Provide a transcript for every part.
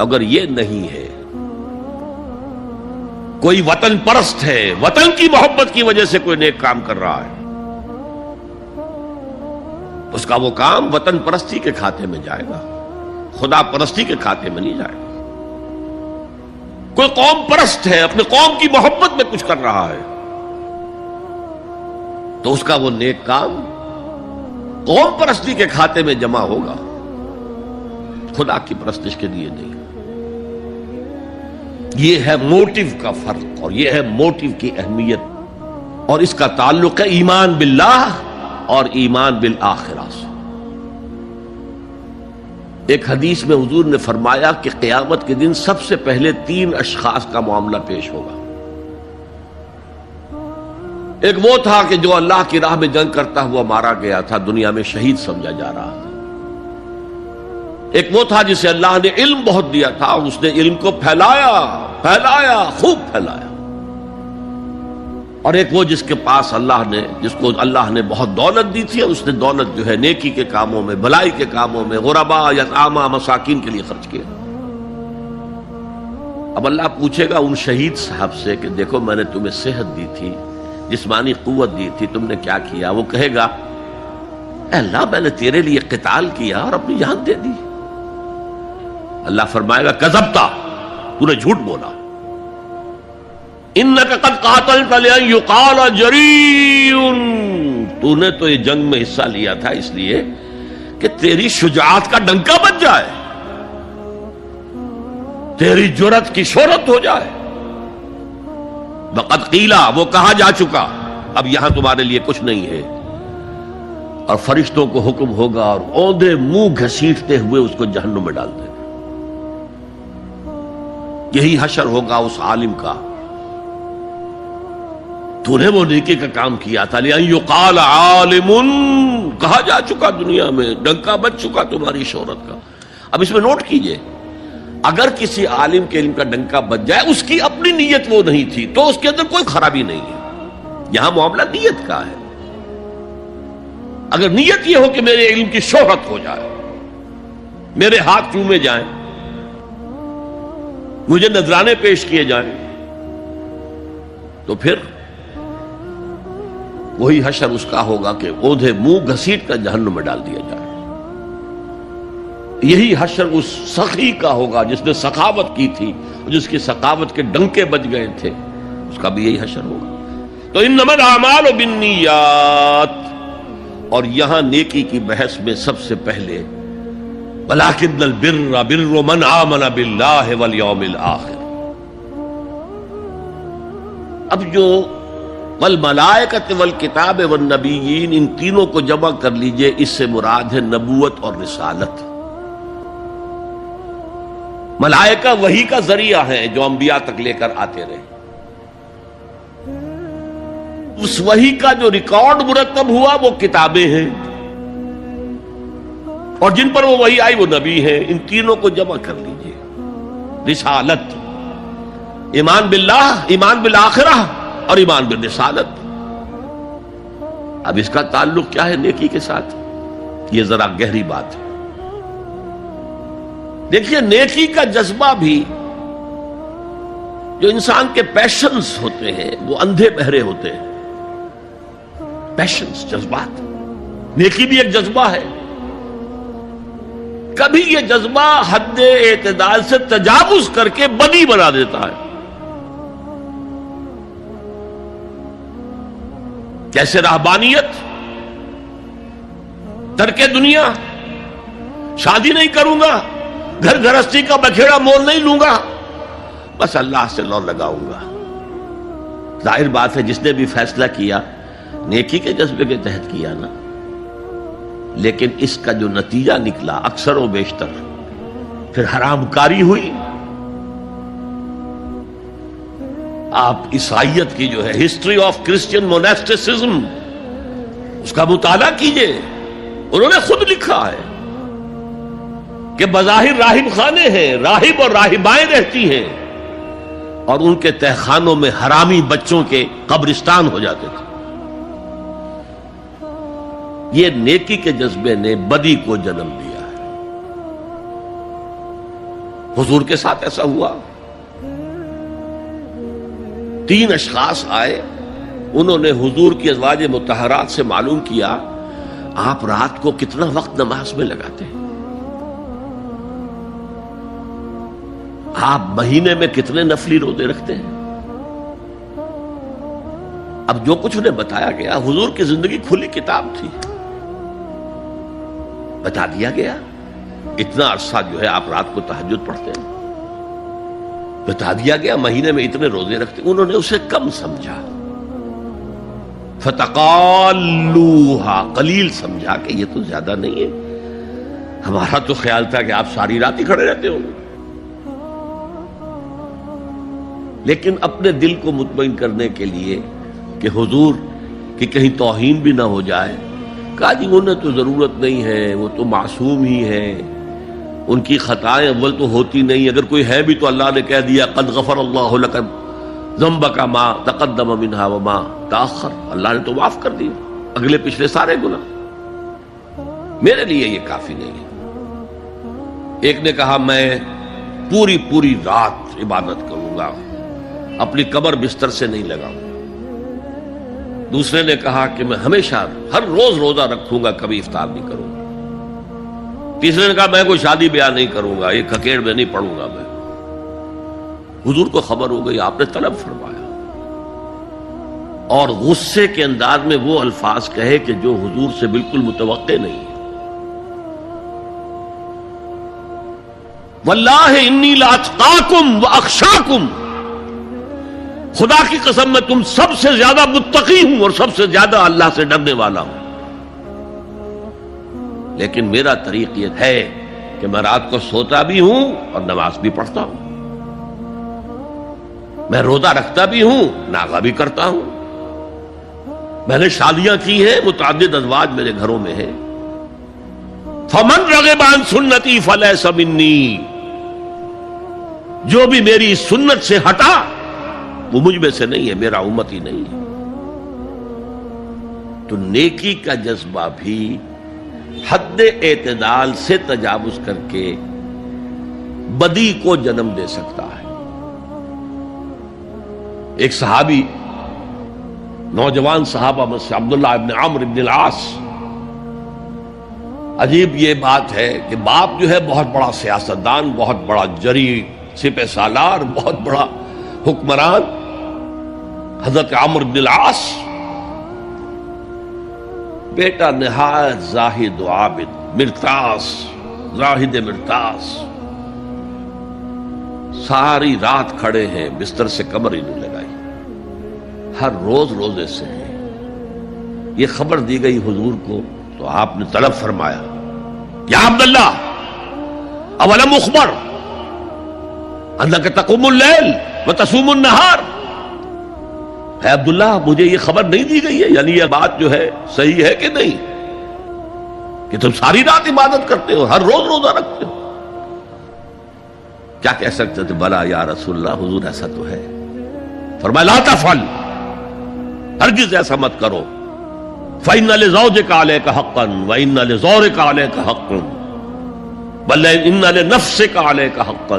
اگر یہ نہیں ہے، کوئی وطن پرست ہے، وطن کی محبت کی وجہ سے کوئی نیک کام کر رہا ہے، اس کا وہ کام وطن پرستی کے کھاتے میں جائے گا، خدا پرستی کے کھاتے میں نہیں جائے گا۔ کوئی قوم پرست ہے، اپنے قوم کی محبت میں کچھ کر رہا ہے، تو اس کا وہ نیک کام قوم پرستی کے کھاتے میں جمع ہوگا، خدا کی پرستش کے لیے نہیں۔ یہ ہے موٹیو کا فرق، اور یہ ہے موٹیو کی اہمیت، اور اس کا تعلق ہے ایمان باللہ اور ایمان بالآخرہ سے۔ ایک حدیث میں حضور نے فرمایا کہ قیامت کے دن سب سے پہلے 3 اشخاص کا معاملہ پیش ہوگا۔ ایک وہ تھا کہ جو اللہ کی راہ میں جنگ کرتا ہوا مارا گیا تھا، دنیا میں شہید سمجھا جا رہا تھا۔ ایک وہ تھا جسے اللہ نے علم بہت دیا تھا، اور اس نے علم کو پھیلایا، خوب پھیلایا۔ اور ایک وہ جس کے پاس جس کو اللہ نے بہت دولت دی تھی، اور اس نے دولت جو ہے نیکی کے کاموں میں، بھلائی کے کاموں میں، غربا، یتاما، مساکین کے لیے خرچ کیا۔ اب اللہ پوچھے گا ان شہید صاحب سے کہ دیکھو میں نے تمہیں صحت دی تھی، جسمانی قوت دی تھی، تم نے کیا کیا؟ وہ کہے گا اے اللہ میں نے تیرے لیے قتال کیا اور اپنی جان دے دی۔ اللہ فرمائے گا کذبتا، تو نے جھوٹ بولا، انک قد قاتلت لأن یقال جریء، تو نے تو یہ جنگ میں حصہ لیا تھا اس لیے کہ تیری شجاعت کا ڈنکا بج جائے، تیری جرأت کی شہرت ہو جائے۔ وقد قیلا، وہ کہا جا چکا، اب یہاں تمہارے لیے کچھ نہیں ہے۔ اور فرشتوں کو حکم ہوگا اور اوندے منہ گھسیٹتے ہوئے اس کو جہنم میں ڈال دیں۔ یہی حشر ہوگا اس عالم کا، تو نے وہ نیکی کا کام کیا تھا، لأن یقال عالم، کہا جا چکا دنیا میں، ڈنکا بج چکا تمہاری شہرت کا۔ اب اس میں نوٹ کیجئے، اگر کسی عالم کے علم کا ڈنکا بج جائے، اس کی اپنی نیت وہ نہیں تھی تو اس کے اندر کوئی خرابی نہیں ہے۔ یہاں معاملہ نیت کا ہے۔ اگر نیت یہ ہو کہ میرے علم کی شہرت ہو جائے، میرے ہاتھ چومے جائیں، مجھے نذرانے پیش کیے جائیں، تو پھر وہی حشر اس کا ہوگا کہ اوندھے منہ گھسیٹ کر جہنم میں ڈال دیا جائے۔ یہی حشر اس سخی کا ہوگا جس نے سخاوت کی تھی، جس کی سخاوت کے ڈنکے بج گئے تھے، اس کا بھی یہی حشر ہوگا۔ تو انما الاعمال بالنیات، اور یہاں نیکی کی بحث میں سب سے پہلے ولکن البر بر من آمن باللہ والیوم الآخر۔ اب جو والملائکۃ والکتاب والنبیین، ان تینوں کو جمع کر لیجئے، اس سے مراد ہے نبوت اور رسالت۔ ملائکہ وحی کا ذریعہ ہیں جو انبیاء تک لے کر آتے رہے، اس وحی کا جو ریکارڈ مرتب ہوا وہ کتابیں ہیں، اور جن پر وہ وحی آئی وہ نبی ہیں۔ ان تینوں کو جمع کر لیجئے، رسالت، ایمان باللہ، ایمان بالآخرہ، اور ایمان بالرسالت۔ اب اس کا تعلق کیا ہے نیکی کے ساتھ؟ یہ ذرا گہری بات ہے۔ دیکھیے نیکی کا جذبہ بھی، جو انسان کے پیشنز ہوتے ہیں وہ اندھے بہرے ہوتے ہیں۔ پیشنز، جذبات، نیکی بھی ایک جذبہ ہے۔ کبھی یہ جذبہ حد اعتدال سے تجاوز کر کے بدی بنا دیتا ہے۔ جیسے رہبانیت، ترک دنیا، شادی نہیں کروں گا، گھر گھرستی کا بکھیڑا مول نہیں لوں گا، بس اللہ سے لو لگاؤں گا۔ ظاہر بات ہے جس نے بھی فیصلہ کیا نیکی کے جذبے کے تحت کیا نا، لیکن اس کا جو نتیجہ نکلا اکثر و بیشتر پھر حرام کاری ہوئی۔ آپ عیسائیت کی جو ہے ہسٹری آف کرسچین موناسٹسزم، اس کا مطالعہ کیجئے، انہوں نے خود لکھا ہے کہ بظاہر راہب خانے ہیں، راہب اور راہبائیں رہتی ہیں، اور ان کے تہخانوں میں حرامی بچوں کے قبرستان ہو جاتے تھے۔ یہ نیکی کے جذبے نے بدی کو جنم دیا ہے۔ حضور کے ساتھ ایسا ہوا. 3 اشخاص آئے, انہوں نے حضور کی ازواج مطہرات سے معلوم کیا آپ رات کو کتنا وقت نماز میں لگاتے ہیں, آپ مہینے میں کتنے نفلی روزے رکھتے ہیں. اب جو کچھ انہیں بتایا گیا, حضور کی زندگی کھلی کتاب تھی, بتا دیا گیا اتنا عرصہ جو ہے آپ رات کو تہجد پڑھتے ہیں, بتا دیا گیا مہینے میں اتنے روزے رکھتے ہیں. انہوں نے اسے کم سمجھا, فتقالوہا, قلیل سمجھا کہ یہ تو زیادہ نہیں ہے, ہمارا تو خیال تھا کہ آپ ساری رات ہی کھڑے رہتے ہوں. لیکن اپنے دل کو مطمئن کرنے کے لیے کہ حضور کی کہیں توہین بھی نہ ہو جائے, کہا جی انہیں تو ضرورت نہیں ہے, وہ تو معصوم ہی ہیں, ان کی خطائیں اول تو ہوتی نہیں, اگر کوئی ہے بھی تو اللہ نے کہہ دیا قد غفر اللہ لک ذنبک ما تقدم منہا وما تاخر, اللہ نے تو معاف کر دیا اگلے پچھلے سارے گناہ, میرے لیے یہ کافی نہیں ہے. ایک نے کہا میں پوری رات عبادت کروں گا, اپنی قبر بستر سے نہیں لگاؤں. دوسرے نے کہا کہ میں ہمیشہ ہر روز روزہ رکھوں گا, کبھی افطار نہیں کروں گا. تیسرے نے کہا میں کوئی شادی بیاہ نہیں کروں گا, یہ کھکیڑ میں نہیں پڑھوں گا میں. حضور کو خبر ہو گئی, آپ نے طلب فرمایا اور غصے کے انداز میں وہ الفاظ کہے کہ جو حضور سے بالکل متوقع نہیں ہے. واللہ انی لاتقاکم واخشاکم, خدا کی قسم میں تم سب سے زیادہ متقی ہوں اور سب سے زیادہ اللہ سے ڈرنے والا ہوں. لیکن میرا طریق یہ ہے کہ میں رات کو سوتا بھی ہوں اور نماز بھی پڑھتا ہوں, میں روزہ رکھتا بھی ہوں, ناغہ بھی کرتا ہوں. میں نے شادیاں کی ہیں, متعدد ازواج میرے گھروں میں ہیں. فمن رغب عن سنتی فلیس منی, جو بھی میری سنت سے ہٹا وہ مجھ میں سے نہیں ہے, میرا امت ہی نہیں ہے. تو نیکی کا جذبہ بھی حد اعتدال سے تجاوز کر کے بدی کو جنم دے سکتا ہے. ایک صحابی, نوجوان صحابہ میں سے عبداللہ ابن عمرو ابن العاص, عجیب یہ بات ہے کہ باپ جو ہے بہت بڑا سیاستدان, بہت بڑا جری سپہ سالار, بہت بڑا حکمران, حضرت عمرو بن العاص, بیٹا نہایت زاہد و عابد, مرتاس, زاہد مرتاس, ساری رات کھڑے ہیں, بستر سے کمر ہی نہیں لگائی, ہر روز روزے سے ہیں. یہ خبر دی گئی حضور کو تو آپ نے طلب فرمایا یا عبداللہ اولم اخبر انک تقوم اللیل وتصوم النہار, اے عبداللہ مجھے یہ خبر نہیں دی گئی ہے, یعنی یہ بات جو ہے صحیح ہے کہ نہیں کہ تم ساری رات عبادت کرتے ہو, ہر روز روزہ رکھتے ہو. کیا کہہ سکتے تھے, بلا یا رسول اللہ, حضور ایسا تو ہے. فرمایا لا تفعل, ہرگز ایسا مت کرو. فإن لزوجك عليك حقا وإن لزورك عليك حقا بل إن لنفسك عليك حقا,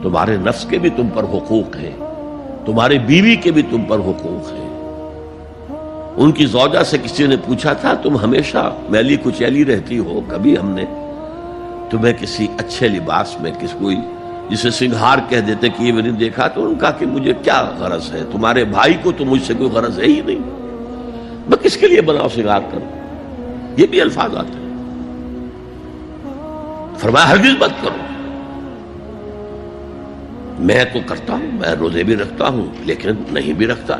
تمہارے نفس کے بھی تم پر حقوق ہیں, تمہاری بیوی کے بھی تم پر حقوق ہیں. ان کی زوجہ سے کسی نے پوچھا تھا تم ہمیشہ میلی کچیلی رہتی ہو, کبھی ہم نے تمہیں کسی اچھے لباس میں کس کوئی جسے سنگھار کہہ دیتے کہ یہ میں نے دیکھا, تو ان کا کہ مجھے کیا غرض ہے, تمہارے بھائی کو تو مجھ سے کوئی غرض ہے ہی نہیں, میں کس کے لیے بناؤ سنگھار کروں. یہ بھی الفاظ آتے ہیں. فرمایا ہرگز مت کرو. میں تو کرتا ہوں, میں روزے بھی رکھتا ہوں لیکن نہیں بھی رکھتا,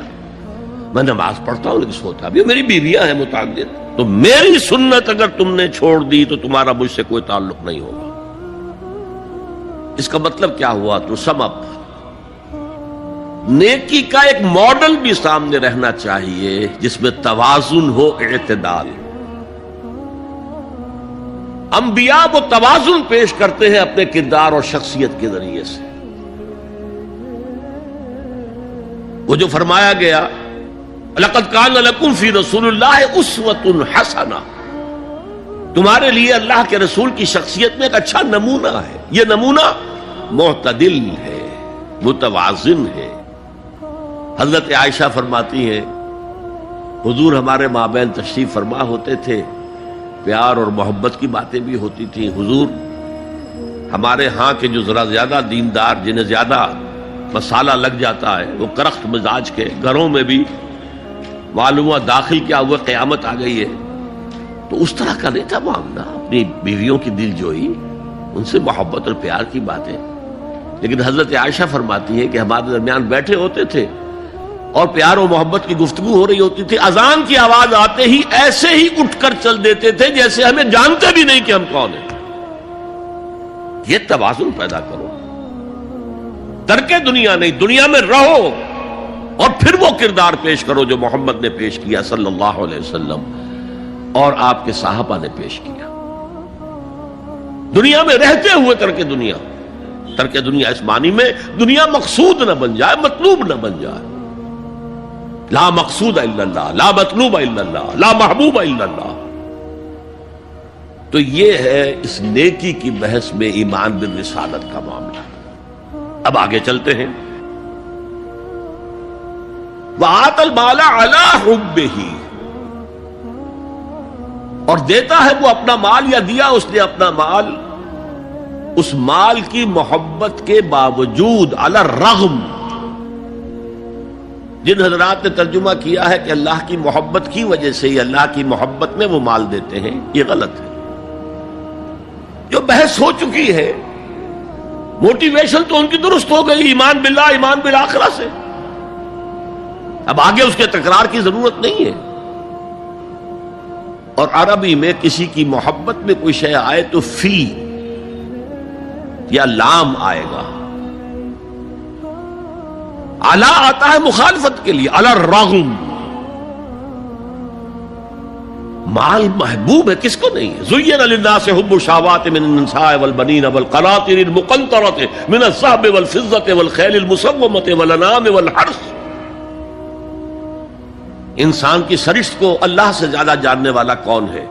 میں نماز پڑھتا ہوں لیکن سوتا بھی. میری بیویاں ہیں متعدد, تو میری سنت اگر تم نے چھوڑ دی تو تمہارا مجھ سے کوئی تعلق نہیں ہوگا. اس کا مطلب کیا ہوا؟ تو سم اپ, نیکی کا ایک ماڈل بھی سامنے رہنا چاہیے جس میں توازن ہو, اعتدال. انبیاء وہ توازن پیش کرتے ہیں اپنے کردار اور شخصیت کے ذریعے سے. وہ جو فرمایا گیا لقد کان لکم فی رسول اللہ اسوۃ حسنہ, تمہارے لیے اللہ کے رسول کی شخصیت میں ایک اچھا نمونہ ہے. یہ نمونہ معتدل ہے، متوازن ہے۔ حضرت عائشہ فرماتی ہیں حضور ہمارے مابین تشریف فرما ہوتے تھے، پیار اور محبت کی باتیں بھی ہوتی تھیں۔ حضور ہمارے ہاں کے جو ذرا زیادہ دیندار، جنہیں زیادہ مسالہ لگ جاتا ہے، وہ کرخت مزاج کے گھروں میں بھی معلوم ہوا داخل کیا ہوا قیامت آ گئی ہے، تو اس طرح کا نہیں تھا معاملہ، اپنی بیویوں کی دل جوئی، ان سے محبت اور پیار کی باتیں۔ لیکن حضرت عائشہ فرماتی ہے کہ ہمارے درمیان بیٹھے ہوتے تھے اور پیار و محبت کی گفتگو ہو رہی ہوتی تھی، اذان کی آواز آتے ہی ایسے ہی اٹھ کر چل دیتے تھے جیسے ہمیں جانتے بھی نہیں کہ ہم کون ہیں۔ یہ توازن پیدا کرو، ترک دنیا نہیں، دنیا میں رہو اور پھر وہ کردار پیش کرو جو محمد نے پیش کیا صلی اللہ علیہ وسلم اور آپ کے صحابہ نے پیش کیا۔ دنیا میں رہتے ہوئے ترک دنیا اس معنی میں دنیا مقصود نہ بن جائے، مطلوب نہ بن جائے۔ لا مقصود الا اللہ، لا مطلوب الا اللہ، لا محبوب الا اللہ۔ تو یہ ہے اس نیکی کی بحث میں ایمان بالرسالت کا معاملہ۔ اب آگے چلتے ہیں۔ وَآتَى الْمَالَ عَلَىٰ حُبِّهِ، اور دیتا ہے وہ اپنا مال، یا دیا اس نے اپنا مال اس مال کی محبت کے باوجود، علی الرغم۔ جن حضرات نے ترجمہ کیا ہے کہ اللہ کی محبت کی وجہ سے ہی، اللہ کی محبت میں وہ مال دیتے ہیں، یہ غلط ہے۔ جو بحث ہو چکی ہے، موٹیویشن تو ان کی درست ہو گئی، ایمان باللہ، ایمان بالآخرہ سے، اب آگے اس کے تکرار کی ضرورت نہیں ہے۔ اور عربی میں کسی کی محبت میں کوئی شے آئے تو فی یا لام آئے گا۔ علی آتا ہے مخالفت کے لیے، علی الرغم۔ مال محبوب ہے، کس کو نہیں ہے؟ زین للناس حب الشہوات من النساء والبنین والقناطر المقنطرۃ من الذهب والفضة والخیل المسومۃ والانعام والحرث۔ انسان کی سرشت کو اللہ سے زیادہ جاننے والا کون ہے؟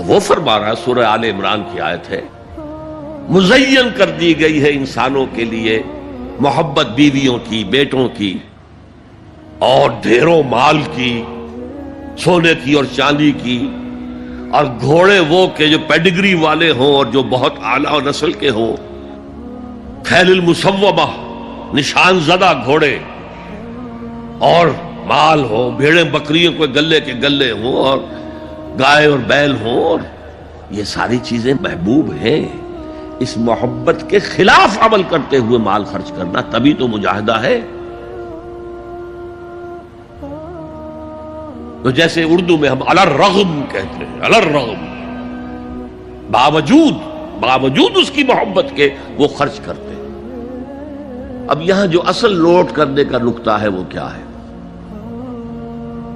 وہ فرما رہا ہے، سورہ آل عمران کی آیت ہے، مزین کر دی گئی ہے انسانوں کے لیے محبت بیویوں کی، بیٹوں کی، اور ڈھیروں مال کی، سونے کی اور چاندی کی، اور گھوڑے وہ کہ جو پیڈگری والے ہوں اور جو بہت اعلیٰ نسل کے ہوں، خیل المسومہ، نشان زدہ گھوڑے، اور مال ہو، بھیڑیں بکریوں کو گلے کے گلے ہوں، اور گائے اور بیل ہوں، اور یہ ساری چیزیں محبوب ہیں۔ اس محبت کے خلاف عمل کرتے ہوئے مال خرچ کرنا تبھی تو مجاہدہ ہے۔ تو جیسے اردو میں ہم علی الرغم کہتے ہیں، علی الرغم، باوجود اس کی محبت کے وہ خرچ کرتے ہیں۔ اب یہاں جو اصل نوٹ کرنے کا نقطہ ہے وہ کیا ہے؟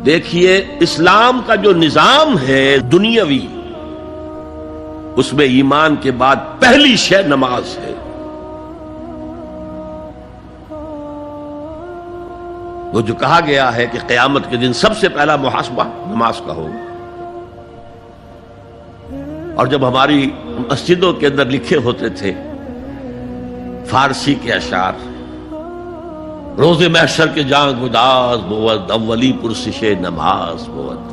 دیکھیے، اسلام کا جو نظام ہے دنیاوی، اس میں ایمان کے بعد پہلی شے نماز ہے۔ وہ جو کہا گیا ہے کہ قیامت کے دن سب سے پہلا محاسبہ نماز کا ہوگا، اور جب ہماری مسجدوں کے اندر لکھے ہوتے تھے فارسی کے اشعار، روز محشر کے جان گداز بود، اولی پرسش نماز بود،